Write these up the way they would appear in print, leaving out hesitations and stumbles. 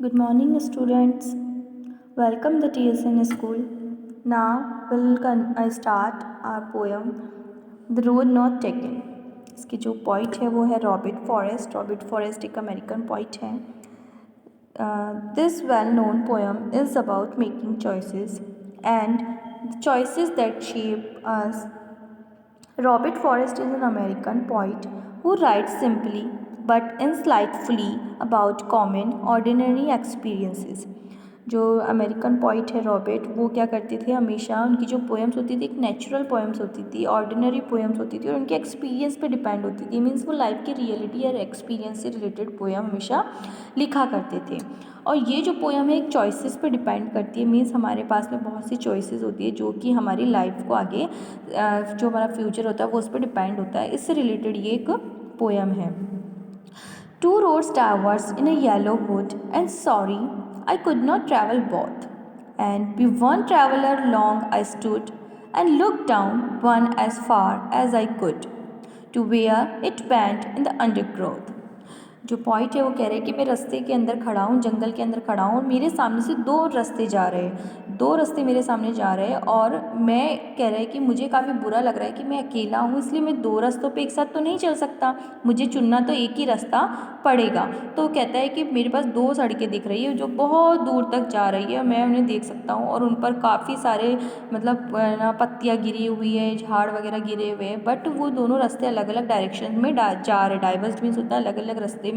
Good morning, students. Welcome the TSN school. Now I start our poem, The Road Not Taken. इसकी जो poet है वो है Robert forest. Robert forest एक American poet है. This well-known poem is about making choices and the choices that shape us. Robert Forrest is an American poet who writes simply but insightfully about common, ordinary experiences. जो American poet है Robert, वो क्या करते थे, हमेशा उनकी जो poems होती थी एक नेचुरल पोएम्स होती थी, ऑर्डिनरी पोएम्स होती थी और उनके एक्सपीरियंस पे डिपेंड होती थी. मीन्स वो लाइफ की रियलिटी या एक्सपीरियंस से रिलेटेड पोएम हमेशा लिखा करते थे. और ये जो पोएम है एक चॉइसेस पे डिपेंड करती है. मीन्स हमारे पास में बहुत सी चॉइसेस होती है जो कि हमारी लाइफ को आगे जो हमारा फ्यूचर होता है वो उस पर डिपेंड होता है. इससे रिलेटेड ये एक पोएम है. Two roads diverged in a yellow wood, and sorry, I could not travel both. And be one traveler long I stood, and looked down one as far as I could, to where it bent in the undergrowth. जो point है वो कह रहे हैं कि मैं रास्ते के अंदर खड़ा हूँ, जंगल के अंदर खड़ा हूँ और मेरे सामने से दो रास्ते जा रहे हैं, दो रास्ते मेरे सामने जा रहे हैं और मैं कह रहा है कि मुझे काफ़ी बुरा लग रहा है कि मैं अकेला हूँ, इसलिए मैं दो रास्तों पे एक साथ तो नहीं चल सकता, मुझे चुनना तो एक ही रास्ता पड़ेगा. तो कहता है कि मेरे पास दो सड़कें दिख रही है जो बहुत दूर तक जा रही है, मैं उन्हें देख सकता हूँ और उन पर काफ़ी सारे मतलब पत्तियाँ गिरी हुई है, झाड़ वगैरह गिरे हुए हैं, बट वो दोनों रास्ते अलग अलग डायरेक्शन में जा रहे. डाइवर्स मीन्स होता है अलग अलग रास्ते में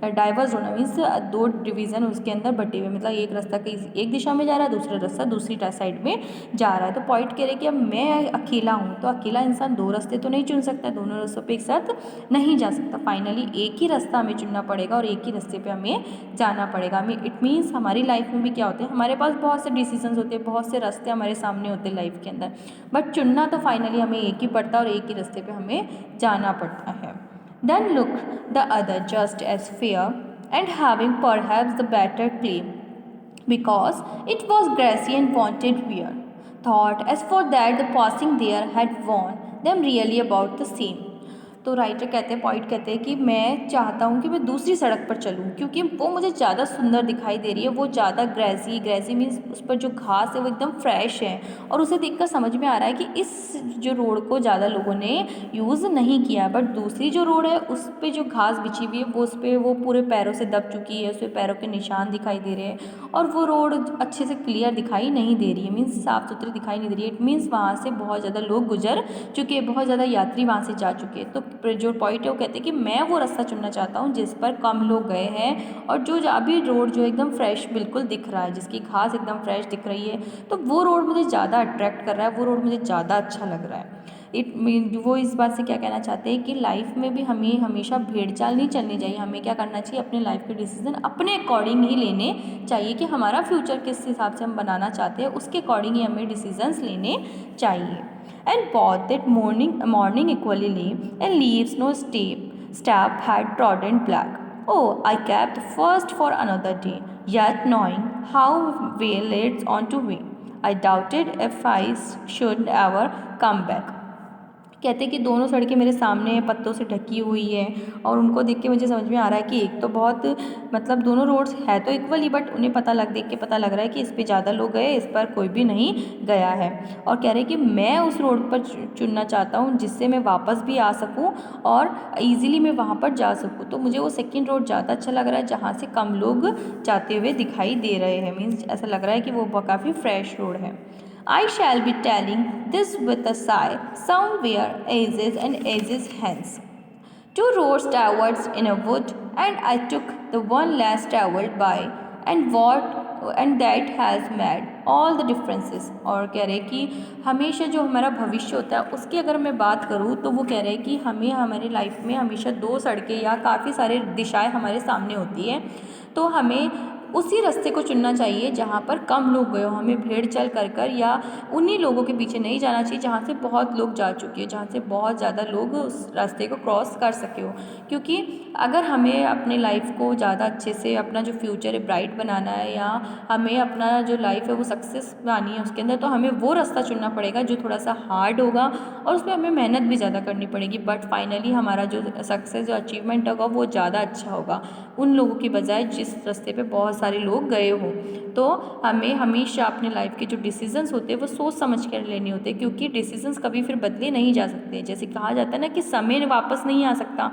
डाइवर्स होना, मीन्स दो डिवीज़न उसके अंदर बटे हुए, मतलब एक रास्ता कहीं एक दिशा में जा रहा है, दूसरा रास्ता दूसरी साइड में जा रहा है. तो पॉइंट कह रहे कि अब मैं अकेला हूँ, तो अकेला इंसान दो रास्ते तो नहीं चुन सकता, दोनों रास्तों पे एक साथ नहीं जा सकता. फाइनली एक ही रास्ता हमें चुनना पड़ेगा और एक ही रास्ते पे हमें जाना पड़ेगा. इट मीन्स हमारी लाइफ में भी क्या होता है, हमारे पास बहुत से डिसीजंस होते हैं, बहुत से रास्ते हमारे सामने होते हैं लाइफ के अंदर, बट चुनना तो फाइनली हमें एक ही पड़ता है और एक ही रास्ते पे हमें जाना पड़ता है. Then look the other just as fair and having perhaps the better claim, because it was grassy and wanted wear. Thought as for that the passing there had warned them really about the same. तो writer कहते हैं, point कहते हैं कि मैं चाहता हूँ कि मैं दूसरी सड़क पर चलूँ क्योंकि वो मुझे ज़्यादा सुंदर दिखाई दे रही है, वो ज़्यादा ग्रेसी मीन्स उस पर जो घास है वो एकदम फ्रेश है और उसे देखकर समझ में आ रहा है कि इस जो रोड को ज़्यादा लोगों ने यूज़ नहीं किया, बट दूसरी जो रोड है उस पर जो घास बिछी हुई है वो उस पर वो पूरे पैरों से दब चुकी है, उस पर पैरों के निशान दिखाई दे रहे हैं और वो रोड अच्छे से क्लियर दिखाई नहीं दे रही है, मीन्स साफ़ सुथरी दिखाई नहीं दे रही है. इट मीन्स वहाँ से बहुत ज़्यादा लोग गुजर चुके हैं, बहुत ज़्यादा यात्री वहाँ से जा चुके हैं. तो जो पॉइंट है वो कहते हैं कि मैं वो रास्ता चुनना चाहता हूँ जिस पर कम लोग गए हैं और जो अभी रोड जो एकदम फ्रेश बिल्कुल दिख रहा है, जिसकी घास एकदम फ्रेश दिख रही है, तो वो रोड मुझे ज़्यादा अट्रैक्ट कर रहा है, वो रोड मुझे ज़्यादा अच्छा लग रहा है. वो इस बात से क्या कहना चाहते हैं कि लाइफ में भी हमें हमेशा भेड़ चाल नहीं चलनी चाहिए, हमें क्या करना चाहिए, अपने लाइफ के डिसीजन अपने अकॉर्डिंग ही लेने चाहिए कि हमारा फ्यूचर किस हिसाब से हम बनाना चाहते हैं उसके अकॉर्डिंग ही हमें डिसीजंस लेने चाहिए. And both that morning equally lame, and leaves no step had trodden black. Oh, I kept first for another day, yet knowing how well leads on to way. I doubted if I should ever come back. कहते हैं कि दोनों सड़कें मेरे सामने पत्तों से ढकी हुई है और उनको देख के मुझे समझ में आ रहा है कि एक तो बहुत मतलब दोनों रोड्स है तो इक्वल ही, बट उन्हें देख के पता लग रहा है कि इस पे ज़्यादा लोग गए, इस पर कोई भी नहीं गया है. और कह रहे हैं कि मैं उस रोड पर चुनना चाहता हूँ जिससे मैं वापस भी आ सकूँ और ईज़िली मैं वहाँ पर जा सकूँ. तो मुझे वो सेकेंड रोड ज़्यादा अच्छा लग रहा है जहाँ से कम लोग जाते हुए दिखाई दे रहे हैं. मीन्स ऐसा लग रहा है कि वो काफ़ी फ्रेश रोड है. I shall be telling this with a sigh, somewhere ages and ages hence. Two roads diverged in a wood, and I took the one less travelled by, and that has made all the differences. और कह रहे कि हमेशा जो हमारा भविष्य होता है उसकी अगर मैं बात करूँ तो वो कह रहे हैं कि हमें हमारी लाइफ में हमेशा दो सड़कें या काफ़ी सारे दिशाएं हमारे सामने होती हैं, तो हमें उसी रास्ते को चुनना चाहिए जहाँ पर कम लोग गए हो. हमें भेड़ चल कर या उन्हीं लोगों के पीछे नहीं जाना चाहिए जहाँ से बहुत लोग जा चुके हैं, जहाँ से बहुत ज़्यादा लोग उस रास्ते को क्रॉस कर सके हो. क्योंकि अगर हमें अपने लाइफ को ज़्यादा अच्छे से अपना जो फ्यूचर है ब्राइट बनाना है या हमें अपना जो लाइफ है वो सक्सेस पानी है उसके अंदर, तो हमें वो रास्ता चुनना पड़ेगा जो थोड़ा सा हार्ड होगा और उसमें हमें मेहनत भी ज़्यादा करनी पड़ेगी, बट फाइनली हमारा जो सक्सेस जो अचीवमेंट होगा वो ज़्यादा अच्छा होगा उन लोगों की बजाय जिस रास्ते पे बहुत सारे लोग गए हों। तो हमें हमेशा अपने लाइफ के जो डिसीजंस होते हैं वो सोच समझ कर लेने होते हैं, क्योंकि डिसीजंस कभी फिर बदले नहीं जा सकते। जैसे कहा जाता है ना कि समय वापस नहीं आ सकता,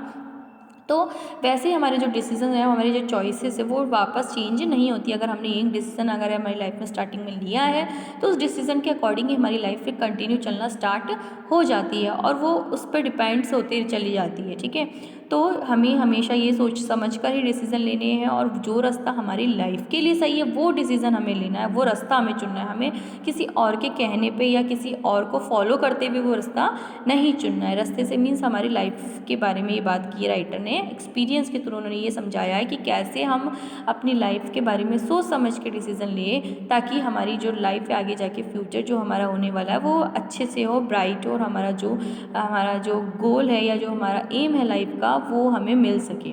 तो वैसे ही हमारे जो डिसीजन है, हमारी जो चॉइसेस है वो वापस चेंज नहीं होती। अगर हमने एक डिसीजन अगर हमारी लाइफ में स्टार्टिंग में लिया है तो उस डिसीजन के अकॉर्डिंग ही हमारी लाइफ फिर कंटिन्यू चलना स्टार्ट हो जाती है और वो उस पर डिपेंड्स होते चली जाती है। ठीक है, तो हमें हमेशा ये सोच समझ कर ही डिसीज़न लेने हैं और जो रास्ता हमारी लाइफ के लिए सही है वो डिसीज़न हमें लेना है, वो रास्ता हमें चुनना है। हमें किसी और के कहने पे या किसी और को फॉलो करते हुए वो रास्ता नहीं चुनना है। रास्ते से मीन्स हमारी लाइफ के बारे में ये बात की राइटर ने, एक्सपीरियंस के थ्रू उन्होंने ये समझाया है कि कैसे हम अपनी लाइफ के बारे में सोच समझ के डिसीज़न लें, ताकि हमारी जो लाइफ है आगे जाके फ्यूचर जो हमारा होने वाला है वो अच्छे से हो, ब्राइट हो, और हमारा जो गोल है या जो हमारा एम है लाइफ का वो हमें मिल सके।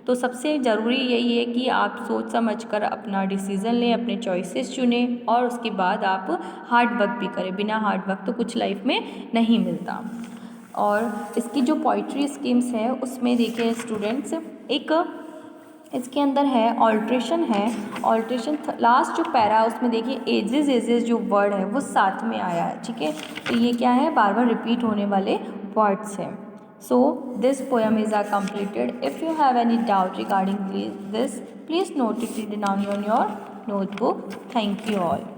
तो सबसे ज़रूरी यही है कि आप सोच समझ कर अपना डिसीज़न लें, अपने चॉइसेस चुनें और उसके बाद आप हार्ड वर्क भी करें। बिना हार्ड वर्क तो कुछ लाइफ में नहीं मिलता। और इसकी जो पोइट्री स्कीम्स है उसमें देखिए स्टूडेंट्स, एक इसके अंदर है ऑल्ट्रेशन लास्ट जो पैरा है उसमें देखिए एजेस जो वर्ड है वो साथ में आया है। ठीक है, तो ये क्या है, बार बार रिपीट होने वाले वर्ड्स हैं। So this poem is completed. If you have any doubt regarding this, please note it down on your notebook. Thank you all.